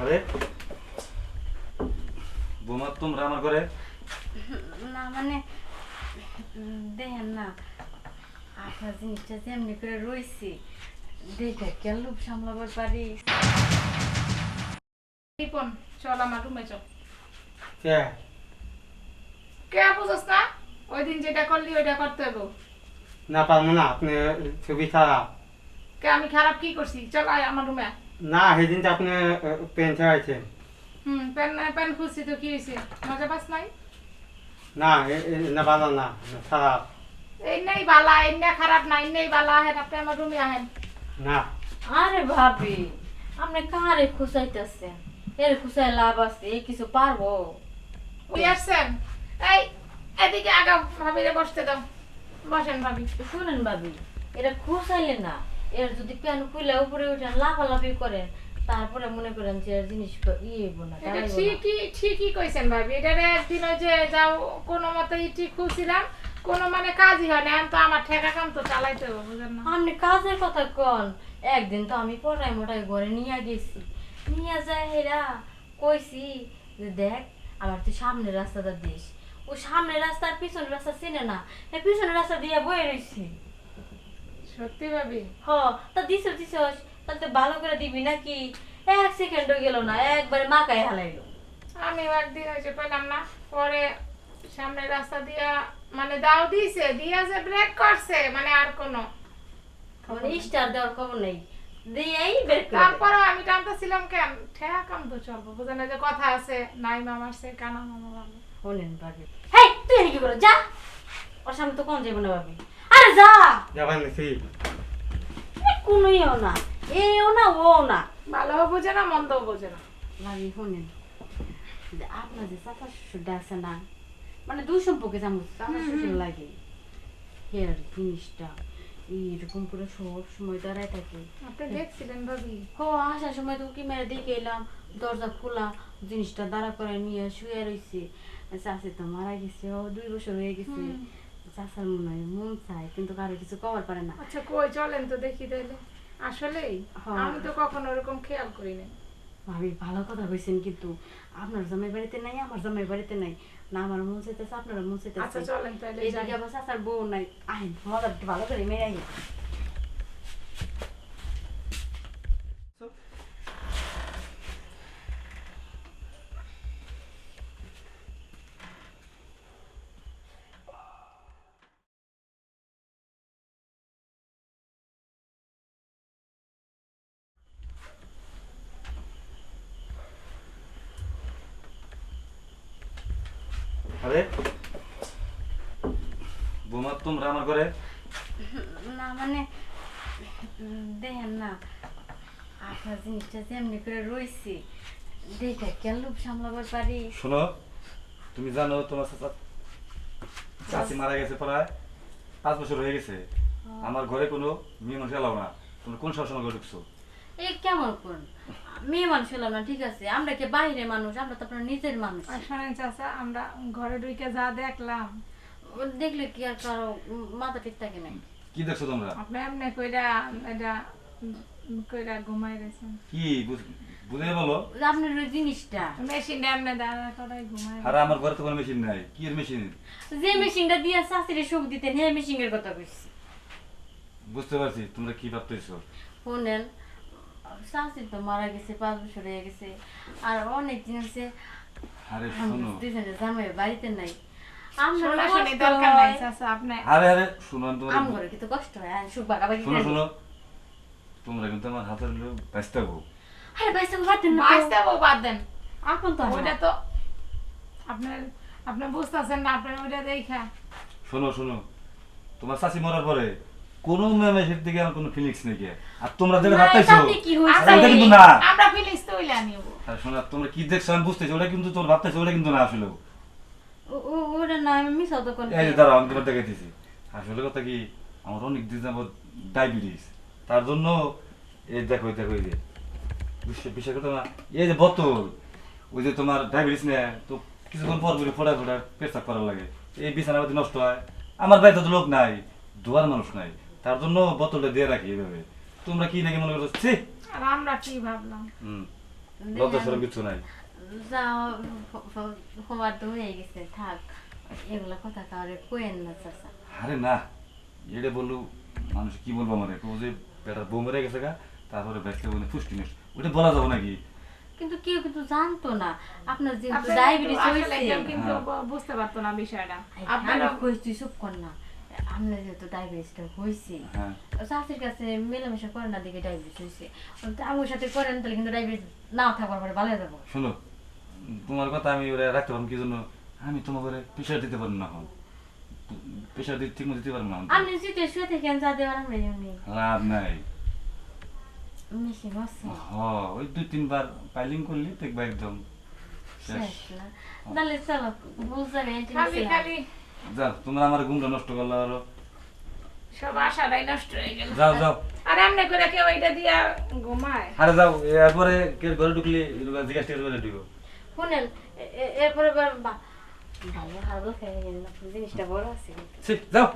আরে বোমা তোমরা আমার ঘরে? না মানে দেখেন না, আপনার জিনিসটা যেমনি করে রয়েছি দেখে কেন লোভ সামলাবার পারি। রিপন চল আমার রুমে চল। কে কে বুঝছ না? ওই দিন যেটা করলি ওইটা করতে হবে। না পারবো না, আপনি ছবি খারাপ। কে আমি খারাপ কি করছি? চল আয় আমার রুমে। না সেদিন তো আপনি পেন ছাড়াইছেন। প্যান প্যান খুলছি তো কি হয়েছে? মজা পাস নাই? না না ভালো না, খারাপ। এই নেই বালা, এই না খারাপ না, এই নেই বালা। হেন আপনি আমার রুমে আহেন। না আরে ভাবি, আপনি কারে খুঁচাইতেছেন? এর খুঁচাই লাভ আছে? এ কিছু পারবো? উনি আসছেন? এই এদিকে আগাও, ভাবিরে বসতে দাও। বসেন ভাবি। শুনেন ভাবি, এটা খুঁচাইলে না, এর যদি প্যান খুলে উপরে উঠেন লাফালাফি করেন, তারপরে মনে করেন যে এর জিনিস ইয়েব না, এটা দাঁড়াইবো না। ঠিকই কইছেন ভাবি। এটারে একদিন ওই যে যাও কোনো মতে ঠিক খুলছিলাম, কোনো মানে কাজই হয় না। এখন তো আমার ঠেকা কাম তো চালাইতে হবে, বুঝেন না? আপনি কাজের কথা কন। একদিন তো আমি পড়াই মোটাই ঘরে নিয়ে গেছি, নিয়ে যায় হেরা কইছি যে দেখ আমার তুই সামনের রাস্তাটা দিস। ও সামনের রাস্তার পিছনের রাস্তা চিনে না, এই পিছনের রাস্তা দিয়ে বয়ে রয়েছি। সত্যি ভাবি? হ তা দিস তাহলে তো ভালো করে দিবি নাকি? 1 সেকেন্ডও গেল না, একবারে মাকায় হালাইলো। আমি একদিন হয়েছে পেলাম না, পরে সামনে রাস্তা দিয়া মানে দাও দিছে, দিয়া যে ব্রেক করছে, মানে আর কোনো মানে স্টার দেওয়ার খবর নেই, দিয়েই বের করে দেয়। তারপরে আমি টানতেছিলাম কেন, ঠেকা কাম তো চলবো, বুঝেন না? যে কথা আছে নাই মামার সে কানা মামা ভালো। শোনেন ভাবি, হেই তুই এদিকে করে যা, ওর সামনে তো কোন যাবো না ভাবি। আরে যা, যাবেন নাকি? কোনো ইয়েও না, এও না ও না। ভালো বোঝে না মন্দও বোঝে না। ভাবি শোনেন, যে আপনার যে চাচা শ্বশুরটা আছে না, মানে দুই সম্পর্কে যেমন চাচা শ্বশুর লাগে, হেয়ার জিনিসটা এইরকম করে সব সময় দাঁড়ায় থাকে। আপনি দেখছিলেন ভাবি? ও আসার সময় তো কি মেরে দেখে এলাম, দরজা খোলা, জিনিসটা দাঁড়া করে নিয়ে শুয়ে রয়েছে। চাষি তো মারা গেছে, ও 2 বছর হয়ে গেছে। চাষার মনে হয় মন চায়, কিন্তু কারো কিছু কবার পারে না। আচ্ছা কই চলেন তো দেখি তাইলে। আসলেই হ্যাঁ। আমি তো কখনো ওরকম খেয়াল করি না। ভাবি ভালো কথা কইছেন, কিন্তু আপনার জামাই বাড়িতে নাই, আমার জামাই বাড়িতে নাই, না আমার মন চাইতেছে আপনার মন আচ্ছা চাইতেছে। চলেন তাইলে এই যাই। দিকে আবার চাষার বউ নাই, আহেন মজা ভালো করে মেরে আহি। আরে বোমা তোমরা আমার ঘরে? না মানে দেখেন না, আপনার জিনিসটা যেমনি করে রয়েছি দেখে কেন লোভ সামলাবার পারি। শোনো, তুমি জানো তোমার চাচি মারা গেছে প্রায় 5 বছর হয়ে গেছে। আমার ঘরে কোনো মেয়ে মানুষ এলাও না। তুমি কোন সবসময় ঘরে ঢুকছো? এই কেমন কোন মেয়ে মানুষ হলাম না, ঠিক আছে, আমরা কি বাইরে মানুষ? আমরা তো আপনার নিজের মানুষ। আর শোনেন চাচা, আমরা ঘরে ঢুকে যা দেখলাম, দেখলে কি আর কারো মাথা ঠিক থাকে নাই? কি দেখছো তোমরা? আপনি এমনি কইরা এটা কইরা ঘুমাই রয়েছেন। কি বুঝে বলো? আপনার ওই জিনিসটা, মেশিনটা এমনি দাঁড়া করাই ঘুমাই। আরে আমার ঘরে তো কোনো মেশিন নাই। কি এর মেশিন? যে মেশিনটা দিয়ে শাশুড়ি সুখ দিতেন, হ্যাঁ মেশিনের কথা কইছি। বুঝতে পারছি তোমরা কি ভাবতেছো। শোনেন, শাশুড়ি তো মারা গেছে, 5 বছর হয়ে গেছে, আর অনেক দিন হচ্ছে আরে শোনো, জামাই বাড়িতে নাই। শোনাশুনি দরকার নাই চাচা, আপনি আরে শোনো, তোমরা আমগরে কিন্তু কষ্ট হয়, আর সুখ বাগাবাগি শোনো করে শোনো, তোমরা কিন্তু আমার হাতের ব্যস্ত হবো। আরে বাইসা বাদ দেন না তো। বাঁচতে বাদ দেন। আপন তো ওইটা তো আপনার আপনি বুঝতেছেন না, আপনার ওইটা দেখা। শোনো শোনো, তোমার চাচি মরার পরে কোনো মেয়ের দিকে আমার কোনো ফিলিংস নেই কে। আর তোমরা যেটা ভাবতেছো তাতে কি হইছে? আরে ওটা কিন্তু না। আমরা ফিলিংস তো হইলা নিব। আরে শোনো, তোমরা কি দেখছো আমি বুঝতেছি, ওটা কিন্তু তোমরা ভাবতেছো ওটা কিন্তু না আসলে। ওটা না, আমি মিশাও তো কোন। এই যে দাঁড়াও, আমি তোমার দেখাইতেছি। আসলে কথা কি, আমার অনেক দিন যাবত ডায়াবেটিস, তার জন্য এই দেখো দেখো, এই যে বিশ্বাস করতে না, এই যে বোতল, ওই যে তোমার ডায়াবেটিস নেই তো কিছুক্ষণ পর পরে ফোড়া ফোড়া পেশাব করার লাগে, এই বিছানাপাতি নষ্ট হয়। আমার বাড়িতে তো লোক নাই, ধোয়ার মানুষ নাই, তার জন্য বোতলটা দিয়ে রাখি এইভাবে। তোমরা কি নাকি মনে করছো? ছি! আর আমরা কি ভাবলাম? লজ্জা সরম কিছু নাই। যাও হবার তো হয়ে গেছে, থাক এগুলা কথা কাউরে কোয়েন না চাচা। আরে না, এটা বললু মানুষ কি বলবো আমার, ও যে পেটার বউ মেরে গেছে গা, তারপরে ব্যস্ত বলে পুষ্টি নষ্ট, ওটা বলা যাবো নাকি? কিন্তু কেউ কিন্তু জানতো না আপনার যেহেতু আপনার ডায়াবেটিস আসলে হয়েছে। কেউ কিন্তু বুঝতে পারতো না বিষয়টা। আমি আপনারা কই তুই চুপ কর না, আপনার যেহেতু ডায়াবেটিসটা হয়েছে, হ্যাঁ চাষির কাছে মেলামেশা করেন না দেখে ডায়াবেটিস হয়েছে, আমার সাথে করেন তাহলে কিন্তু ডায়াবেটিস নাও থাকবার পরে ভালো হয়ে যাবো। শোনো, তোমার কথা আমি ওরা রাখতে পারবো কি জন্য, আমি তোমার ঘরে প্রেশার দিতে পারবো না, এখন প্রেশার ঠিক মতো দিতে পারবো না, আপনি জিতে শুয়ে থেকে যা দেওয়ার আমরা এমনি লাভ নাই। মেশিন আছে ওই 2-3 বার পাইলিং করলি দেখবা একদম শেষ। শেষ না, তাহলে চলো বুঝতে খালি খালি যাও, তোমরা আমার ঘুমটা নষ্ট করলো আরো। সব আশাটাই নষ্ট হয়ে গেল। যাও যাও, আর এমনি করে কেউ এটা দিয়া ঘুমায়? আরে যাও, এরপরে কে ঘরে ঢুকলি জিজ্ঞাসা করে ঢুকো। শুনেন এরপরে ভালো হালকা খেয়ে গেলেন, জিনিসটা বড় আছে কিন্তু। যাও।